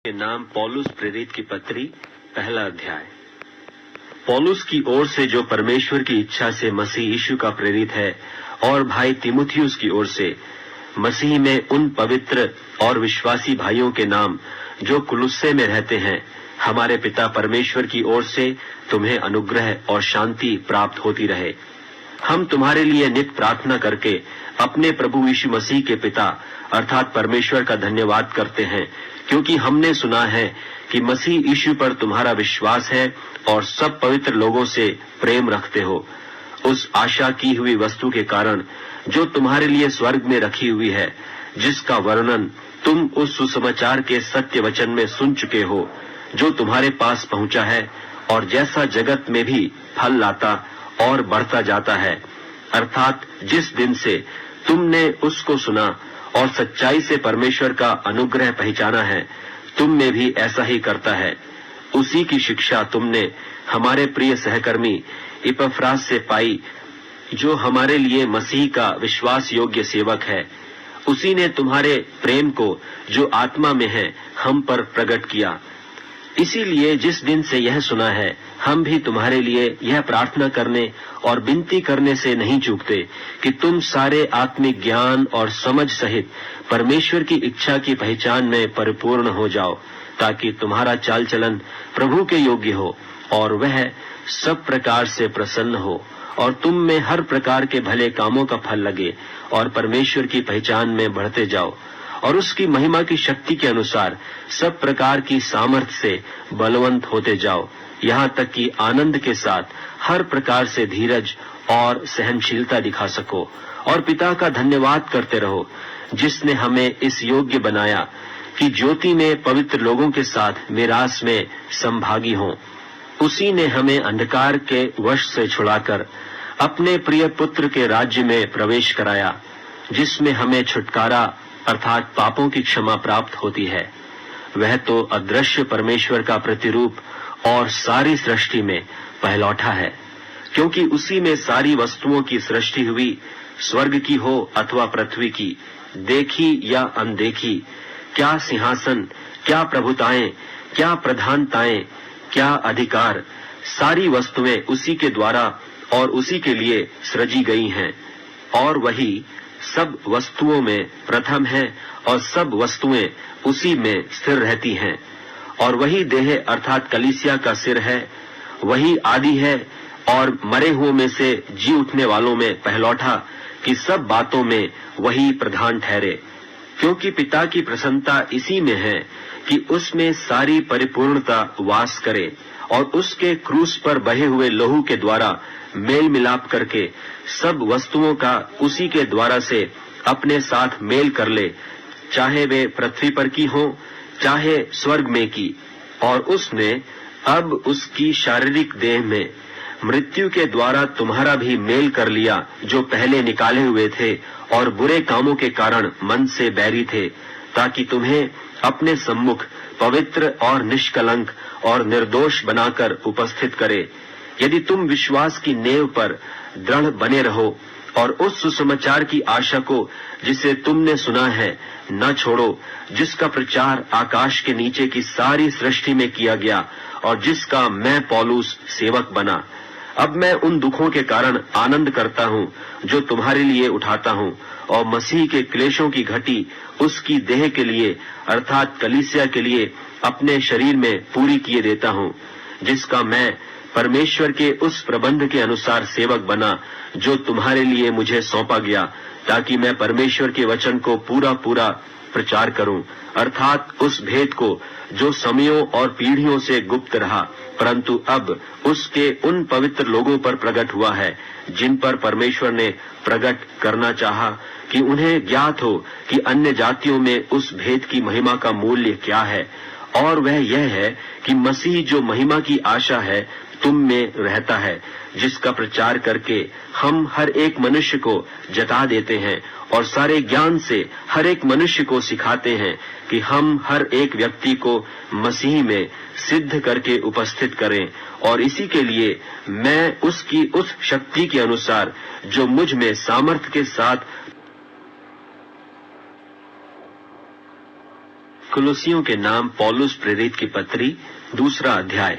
के नाम पौलुस प्रेरित की पत्री, पहला अध्याय। पौलुस की ओर से जो परमेश्वर की इच्छा से मसीह यीशु का प्रेरित है, और भाई तीमुथियुस की ओर से मसीह में उन पवित्र और विश्वासी भाइयों के नाम जो कुलुस्से में रहते हैं, हमारे पिता परमेश्वर की ओर से तुम्हें अनुग्रह और शांति प्राप्त होती रहे। हम तुम्हारे लिए नित प्रार्थना करके अपने प्रभु यीशु मसीह के पिता अर्थात परमेश्वर का धन्यवाद करते हैं, क्योंकि हमने सुना है कि मसीह यीशु पर तुम्हारा विश्वास है और सब पवित्र लोगों से प्रेम रखते हो, उस आशा की हुई वस्तु के कारण जो तुम्हारे लिए स्वर्ग में रखी हुई है, जिसका वर्णन तुम उस सुसमाचार के सत्य वचन में सुन चुके हो, जो तुम्हारे पास पहुंचा है और जैसा जगत में भी फल लाता और बढ़ता जाता है। अर्थात जिस दिन से तुमने उसको सुना और सच्चाई से परमेश्वर का अनुग्रह पहचाना है, तुम में भी ऐसा ही करता है। उसी की शिक्षा तुमने हमारे प्रिय सहकर्मी इपफ्रास से पाई, जो हमारे लिए मसीह का विश्वास योग्य सेवक है। उसी ने तुम्हारे प्रेम को जो आत्मा में है हम पर प्रकट किया। इसीलिए जिस दिन से यह सुना है, हम भी तुम्हारे लिए यह प्रार्थना करने और विनती करने से नहीं चूकते कि तुम सारे आत्मिक ज्ञान और समझ सहित परमेश्वर की इच्छा की पहचान में परिपूर्ण हो जाओ, ताकि तुम्हारा चाल चलन प्रभु के योग्य हो और वह सब प्रकार से प्रसन्न हो, और तुम में हर प्रकार के भले कामों का फल लगे और परमेश्वर की पहचान में बढ़ते जाओ, और उसकी महिमा की शक्ति के अनुसार सब प्रकार की सामर्थ्य से बलवंत होते जाओ, यहाँ तक कि आनंद के साथ हर प्रकार से धीरज और सहनशीलता दिखा सको, और पिता का धन्यवाद करते रहो, जिसने हमें इस योग्य बनाया कि ज्योति में पवित्र लोगों के साथ मिरास में संभागी हों। उसी ने हमें अंधकार के वश से छुड़ाकर अपने प्रिय पुत्र के राज्य में प्रवेश कराया, जिसमें हमें छुटकारा अर्थात पापों की क्षमा प्राप्त होती है। वह तो अदृश्य परमेश्वर का प्रतिरूप और सारी सृष्टि में पहलौठा है, क्योंकि उसी में सारी वस्तुओं की सृष्टि हुई, स्वर्ग की हो अथवा पृथ्वी की, देखी या अनदेखी, क्या सिंहासन, क्या प्रभुताएं, क्या प्रधानताएं, क्या अधिकार, सारी वस्तुएं उसी के द्वारा और उसी के लिए सृजी गई हैं। और वही सब वस्तुओं में प्रथम है और सब वस्तुएं उसी में स्थिर रहती हैं। और वही देह अर्थात कलीसिया का सिर है, वही आदि है और मरे हुओं में से जी उठने वालों में पहलौठा, कि सब बातों में वही प्रधान ठहरे। क्योंकि पिता की प्रसन्नता इसी में है कि उसमें सारी परिपूर्णता वास करे, और उसके क्रूस पर बहे हुए लहू के द्वारा मेल मिलाप करके सब वस्तुओं का उसी के द्वारा से अपने साथ मेल कर ले, चाहे वे पृथ्वी पर की हो चाहे स्वर्ग में की। और उसने अब उसकी शारीरिक देह में मृत्यु के द्वारा तुम्हारा भी मेल कर लिया, जो पहले निकाले हुए थे और बुरे कामों के कारण मन से बैरी थे, ताकि तुम्हें अपने सम्मुख पवित्र और निष्कलंक और निर्दोष बनाकर उपस्थित करे। यदि तुम विश्वास की नेव पर दृढ़ बने रहो और उस सुसमाचार की आशा को जिसे तुमने सुना है न छोड़ो, जिसका प्रचार आकाश के नीचे की सारी सृष्टि में किया गया और जिसका मैं पौलुस सेवक बना। अब मैं उन दुखों के कारण आनंद करता हूँ जो तुम्हारे लिए उठाता हूँ, और मसीह के क्लेशों की घटी उसकी देह के लिए अर्थात कलीसिया के लिए अपने शरीर में पूरी किए देता हूँ, जिसका मैं परमेश्वर के उस प्रबंध के अनुसार सेवक बना जो तुम्हारे लिए मुझे सौंपा गया, ताकि मैं परमेश्वर के वचन को पूरा पूरा प्रचार करूं, अर्थात उस भेद को जो समयों और पीढ़ियों से गुप्त रहा, परंतु अब उसके उन पवित्र लोगों पर प्रकट हुआ है, जिन पर परमेश्वर ने प्रकट करना चाहा, कि उन्हें ज्ञात हो कि अन्य जातियों में उस भेद की महिमा का मूल्य क्या है। और वह यह है कि मसीह जो महिमा की आशा है तुम में रहता है, जिसका प्रचार करके हम हर एक मनुष्य को जता देते हैं और सारे ज्ञान से हर एक मनुष्य को सिखाते हैं, कि हम हर एक व्यक्ति को मसीह में सिद्ध करके उपस्थित करें। और इसी के लिए मैं उसकी उस शक्ति के अनुसार जो मुझ में सामर्थ्य के साथ कुलुसियों के नाम पौलुस प्रेरित की पत्री, 2 अध्याय।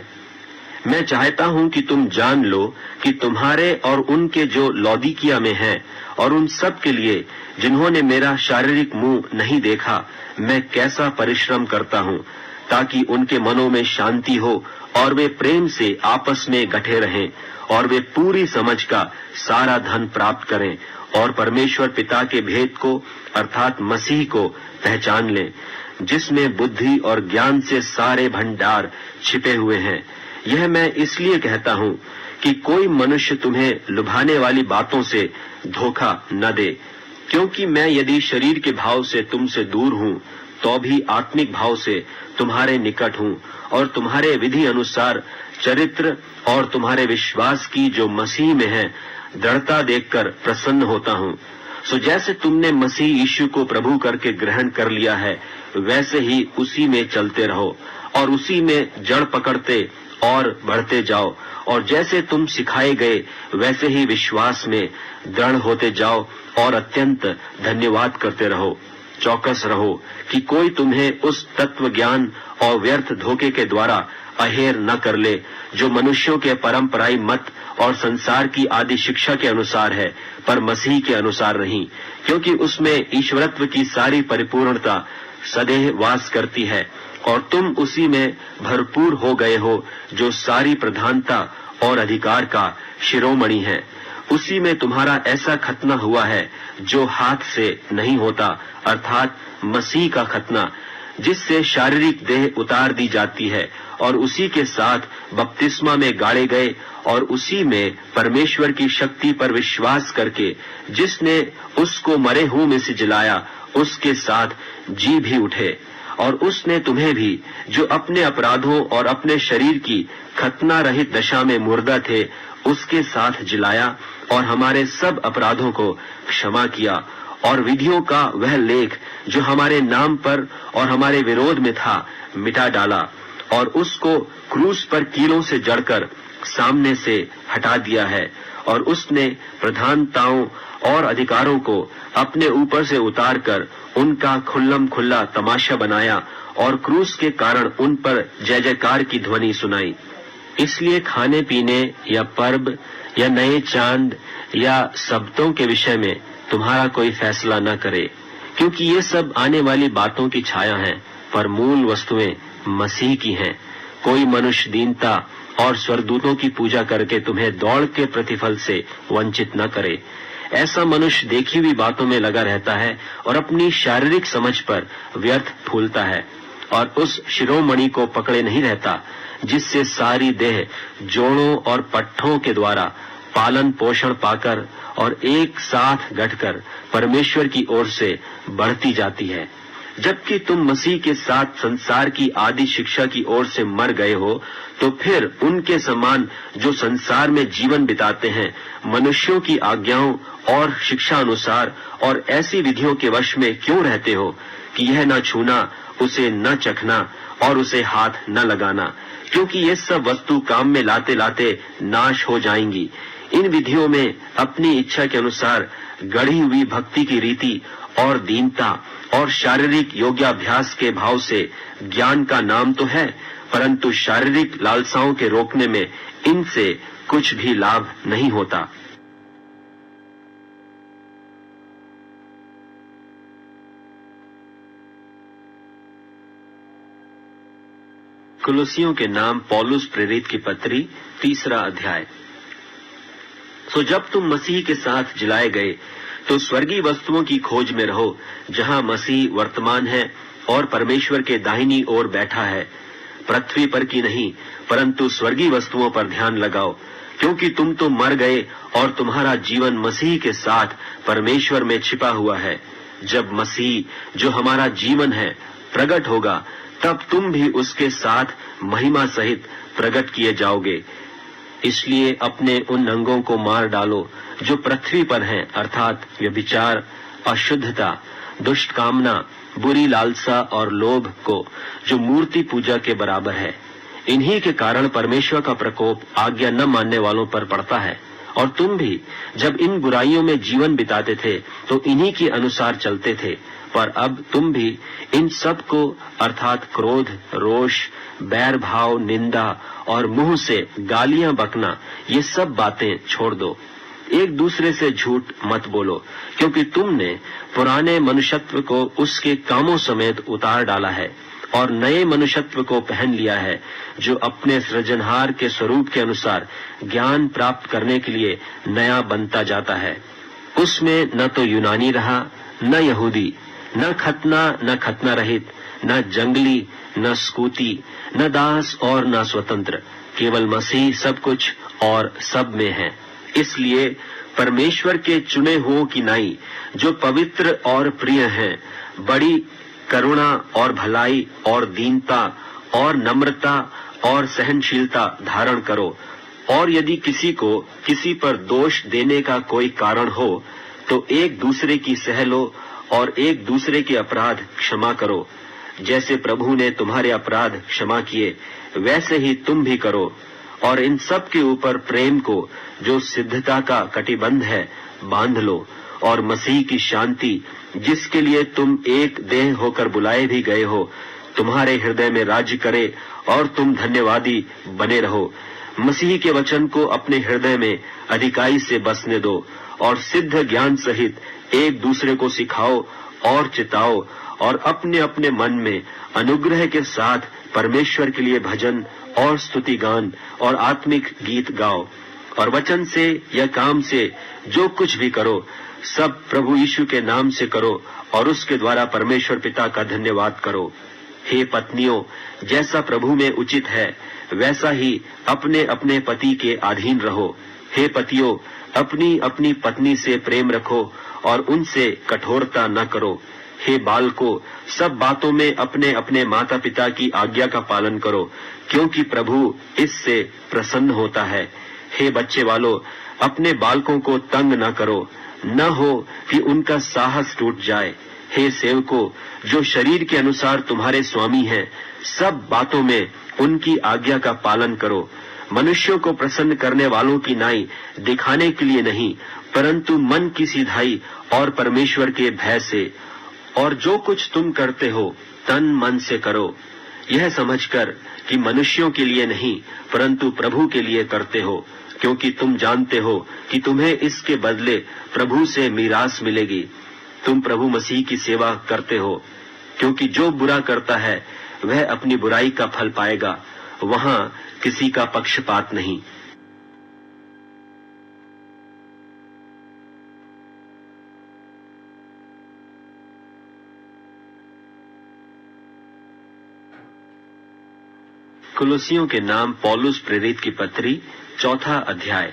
मैं चाहता हूं कि तुम जान लो कि तुम्हारे और उनके जो लौदीकिया में हैं और उन सब के लिए जिन्होंने मेरा शारीरिक मुंह नहीं देखा, मैं कैसा परिश्रम करता हूं, ताकि उनके मनों में शांति हो और वे प्रेम से आपस में गठे रहें और वे पूरी समझ का सारा धन प्राप्त करें और परमेश्वर पिता के भेद को अर्थात मसीह को पहचान लें, जिसमें बुद्धि और ज्ञान से सारे भंडार छिपे हुए हैं। यह मैं इसलिए कहता हूं कि कोई मनुष्य तुम्हें लुभाने वाली बातों से धोखा न दे, क्योंकि मैं यदि शरीर के भाव से तुमसे दूर हूं तो भी आत्मिक भाव से तुम्हारे निकट हूं और तुम्हारे विधि अनुसार चरित्र और तुम्हारे विश्वास की जो मसीह में है दृढ़ता देखकर प्रसन्न होता हूं। सो जैसे तुमने मसीह यीशु को प्रभु करके ग्रहण कर लिया है, वैसे ही उसी में चलते रहो और उसी में जड़ पकड़ते और बढ़ते जाओ, और जैसे तुम सिखाए गए वैसे ही विश्वास में दृढ़ होते जाओ और अत्यंत धन्यवाद करते रहो। चौकस रहो कि कोई तुम्हें उस तत्व ज्ञान और व्यर्थ धोखे के द्वारा अहेर न कर ले, जो मनुष्यों के परंपराई मत और संसार की आदि शिक्षा के अनुसार है, पर मसीह के अनुसार नहीं, क्योंकि उसमें ईश्वरत्व की सारी परिपूर्णता सदैव वास करती है और तुम उसी में भरपूर हो गए हो, जो सारी प्रधानता और अधिकार का शिरोमणि है। उसी में तुम्हारा ऐसा खतना हुआ है जो हाथ से नहीं होता, अर्थात मसीह का खतना, जिससे शारीरिक देह उतार दी जाती है, और उसी के साथ बपतिस्मा में गाड़े गए और उसी में परमेश्वर की शक्ति पर विश्वास करके जिसने उसको मरे हुओं में से जिलाया, उसके साथ जी भी उठे। और उसने तुम्हें भी, जो अपने अपराधों और अपने शरीर की खतना रहित दशा में मुर्दा थे, उसके साथ जिलाया और हमारे सब अपराधों को क्षमा किया और विधियों का वह लेख जो हमारे नाम पर और हमारे विरोध में था मिटा डाला और उसको क्रूस पर कीलों से जड़कर सामने से हटा दिया है। और उसने प्रधानताओं और अधिकारों को अपने ऊपर से उतारकर उनका खुल्लम खुल्ला तमाशा बनाया और क्रूस के कारण उन पर जय जयकार की ध्वनि सुनाई। इसलिए खाने पीने या पर्व या नए चांद या सब्तों के विषय में तुम्हारा कोई फैसला न करे, क्योंकि ये सब आने वाली बातों की छाया हैं, पर मूल वस्तुएं मसीह की हैं। कोई मनुष्य दीनता और स्वर्गदूतों की पूजा करके तुम्हें दौड़ के प्रतिफल से वंचित न करे। ऐसा मनुष्य देखी हुई बातों में लगा रहता है और अपनी शारीरिक समझ पर व्यर्थ फूलता है और उस शिरोमणि को पकड़े नहीं रहता, जिससे सारी देह जोड़ों और पट्ठों के द्वारा पालन पोषण पाकर और एक साथ गठकर परमेश्वर की ओर से बढ़ती जाती है। जबकि तुम मसीह के साथ संसार की आदि शिक्षा की ओर से मर गए हो, तो फिर उनके समान जो संसार में जीवन बिताते हैं, मनुष्यों की आज्ञाओं और शिक्षा अनुसार और ऐसी विधियों के वश में क्यों रहते हो कि यह न छूना, उसे न चखना और उसे हाथ न लगाना, क्योंकि ये सब वस्तु काम में लाते लाते नाश हो जाएंगी। इन विधियों में अपनी इच्छा के अनुसार गढ़ी हुई भक्ति की रीति और दीनता और शारीरिक योग्याभ्यास के भाव से ज्ञान का नाम तो है, परंतु शारीरिक लालसाओं के रोकने में इनसे कुछ भी लाभ नहीं होता। कुलुसियों के नाम पौलुस प्रेरित की पत्री, 3 अध्याय। सो जब तुम मसीह के साथ जिलाए गए तो स्वर्गीय वस्तुओं की खोज में रहो, जहां मसीह वर्तमान है और परमेश्वर के दाहिनी ओर बैठा है। पृथ्वी पर की नहीं, परंतु स्वर्गीय वस्तुओं पर ध्यान लगाओ, क्योंकि तुम तो मर गए और तुम्हारा जीवन मसीह के साथ परमेश्वर में छिपा हुआ है। जब मसीह जो हमारा जीवन है प्रकट होगा, तब तुम भी उसके साथ महिमा सहित प्रकट किए जाओगे। इसलिए अपने उन अंगों को मार डालो जो पृथ्वी पर हैं, अर्थात व्यभिचार, अशुद्धता, दुष्ट कामना, बुरी लालसा और लोभ को, जो मूर्ति पूजा के बराबर है। इन्हीं के कारण परमेश्वर का प्रकोप आज्ञा न मानने वालों पर पड़ता है और तुम भी जब इन बुराइयों में जीवन बिताते थे तो इन्हीं के अनुसार चलते थे, पर अब तुम भी इन सब को अर्थात क्रोध, रोष, बैर भाव, निंदा और मुंह से गालियां बकना, ये सब बातें छोड़ दो। एक दूसरे से झूठ मत बोलो, क्योंकि तुमने पुराने मनुष्यत्व को उसके कामों समेत उतार डाला है और नए मनुष्यत्व को पहन लिया है, जो अपने सृजनहार के स्वरूप के अनुसार ज्ञान प्राप्त करने के लिए नया बनता जाता है। उसमें न तो यूनानी रहा, न यहूदी, न खतना रहित, न जंगली, न स्कूती, न दास और न स्वतंत्र, केवल मसीह सब कुछ और सब में है। इसलिए परमेश्वर के चुने हुओं की नाई, जो पवित्र और प्रिय हैं, बड़ी करुणा और भलाई और दीनता और नम्रता और सहनशीलता धारण करो। और यदि किसी को किसी पर दोष देने का कोई कारण हो तो एक दूसरे की सह लो और एक दूसरे के अपराध क्षमा करो। जैसे प्रभु ने तुम्हारे अपराध क्षमा किए, वैसे ही तुम भी करो। और इन सब के ऊपर प्रेम को, जो सिद्धता का कटिबंध है, बांध लो। और मसीह की शांति, जिसके लिए तुम एक देह होकर बुलाए भी गए हो, तुम्हारे हृदय में राज्य करे और तुम धन्यवादी बने रहो। मसीह के वचन को अपने हृदय में अधिकाई से बसने दो और सिद्ध ज्ञान सहित एक दूसरे को सिखाओ और चिताओ, और अपने अपने मन में अनुग्रह के साथ परमेश्वर के लिए भजन और स्तुति गान और आत्मिक गीत गाओ। और वचन से या काम से जो कुछ भी करो, सब प्रभु यीशु के नाम से करो और उसके द्वारा परमेश्वर पिता का धन्यवाद करो। हे पत्नियों, जैसा प्रभु में उचित है, वैसा ही अपने अपने पति के अधीन रहो। हे पतियों, अपनी अपनी पत्नी से प्रेम रखो और उनसे कठोरता न करो। हे बालकों, सब बातों में अपने अपने माता पिता की आज्ञा का पालन करो, क्योंकि प्रभु इससे प्रसन्न होता है। हे बच्चे वालों, अपने बालकों को तंग न करो, न हो कि उनका साहस टूट जाए। हे सेवकों, जो शरीर के अनुसार तुम्हारे स्वामी हैं, सब बातों में उनकी आज्ञा का पालन करो, मनुष्यों को प्रसन्न करने वालों की नाई दिखाने के लिए नहीं, परंतु मन की सीधाई और परमेश्वर के भय से। और जो कुछ तुम करते हो, तन मन से करो, यह समझकर कि मनुष्यों के लिए नहीं, परंतु प्रभु के लिए करते हो, क्योंकि तुम जानते हो कि तुम्हें इसके बदले प्रभु से मीरास मिलेगी। तुम प्रभु मसीह की सेवा करते हो, क्योंकि जो बुरा करता है वह अपनी बुराई का फल पाएगा। वहां किसी का पक्षपात नहीं। कुलुसियों के नाम पौलुस प्रेरित की पत्री, 4 अध्याय।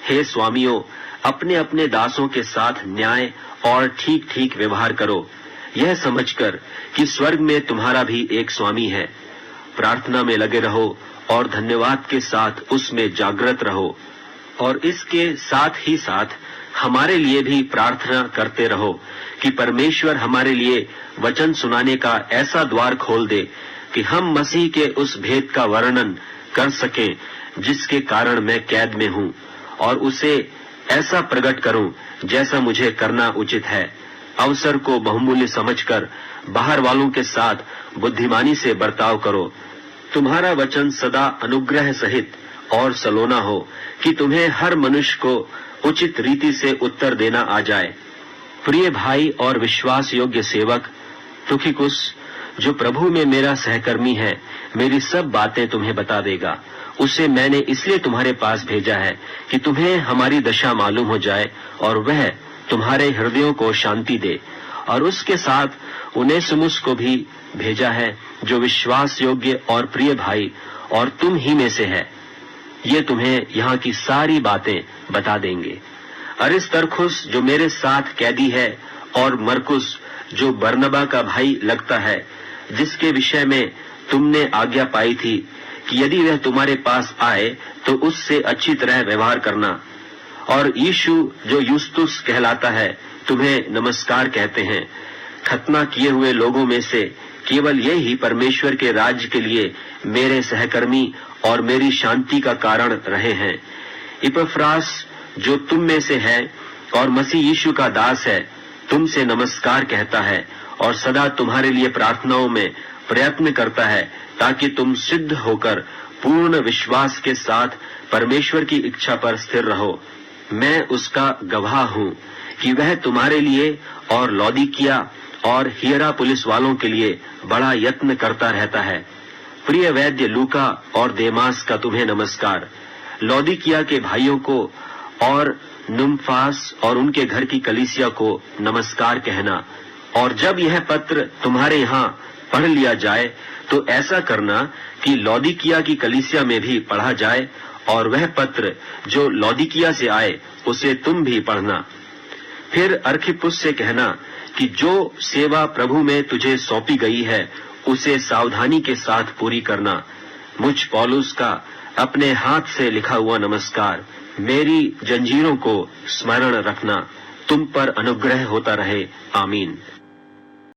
हे स्वामियों, अपने अपने दासों के साथ न्याय और ठीक ठीक व्यवहार करो, यह समझकर कि स्वर्ग में तुम्हारा भी एक स्वामी है। प्रार्थना में लगे रहो और धन्यवाद के साथ उसमें जागृत रहो, और इसके साथ ही साथ हमारे लिए भी प्रार्थना करते रहो कि परमेश्वर हमारे लिए वचन सुनाने का ऐसा द्वार खोल दे कि हम मसीह के उस भेद का वर्णन कर सकें जिसके कारण मैं कैद में हूं, और उसे ऐसा प्रकट करूं जैसा मुझे करना उचित है। अवसर को बहुमूल्य समझकर बाहर वालों के साथ बुद्धिमानी से बर्ताव करो। तुम्हारा वचन सदा अनुग्रह सहित और सलोना हो, कि तुम्हें हर मनुष्य को उचित रीति से उत्तर देना आ जाए। प्रिय भाई और विश्वास योग्य सेवक तुखिकुस, जो प्रभु में मेरा सहकर्मी है, मेरी सब बातें तुम्हें बता देगा। उसे मैंने इसलिए तुम्हारे पास भेजा है कि तुम्हें हमारी दशा मालूम हो जाए और वह तुम्हारे हृदयों को शांति दे। और उसके साथ उनेसिमुस को भी भेजा है, जो विश्वास योग्य और प्रिय भाई और तुम ही में से है। ये तुम्हें यहाँ की सारी बातें बता देंगे। अरिस्तर्खुस, जो मेरे साथ कैदी है, और मरकुस, जो बरनबा का भाई लगता है, जिसके विषय में तुमने आज्ञा पाई थी कि यदि वह तुम्हारे पास आए तो उससे अच्छी तरह व्यवहार करना। और यीशु, जो यूस्तुस कहलाता है, तुम्हें नमस्कार कहते हैं। खतना किए हुए लोगों में से केवल ये ही परमेश्वर के राज्य के लिए मेरे सहकर्मी और मेरी शांति का कारण रहे हैं। इपफ्रास जो तुम में से है और मसीह यीशु का दास है, तुमसे नमस्कार कहता है और सदा तुम्हारे लिए प्रार्थनाओं में प्रयत्न करता है, ताकि तुम सिद्ध होकर पूर्ण विश्वास के साथ परमेश्वर की इच्छा पर स्थिर रहो। मैं उसका गवाह हूँ कि वह तुम्हारे लिए और लौदीकिया और हियरापुलिस वालों के लिए बड़ा यत्न करता रहता है। प्रिय वैद्य लूका और देमास का तुम्हें नमस्कार। लौदीकिया के भाइयों को और नुम्फास और उनके घर की कलीसिया को नमस्कार कहना। और जब यह पत्र तुम्हारे यहाँ पढ़ लिया जाए तो ऐसा करना कि लौदीकिया की कलीसिया में भी पढ़ा जाए, और वह पत्र जो लौदीकिया से आए उसे तुम भी पढ़ना। फिर अर्खिप्पुस से कहना कि जो सेवा प्रभु में तुझे सौंपी गई है उसे सावधानी के साथ पूरी करना। मुझ पौलुस का अपने हाथ से लिखा हुआ नमस्कार। मेरी जंजीरों को स्मरण रखना। तुम पर अनुग्रह होता रहे। आमीन।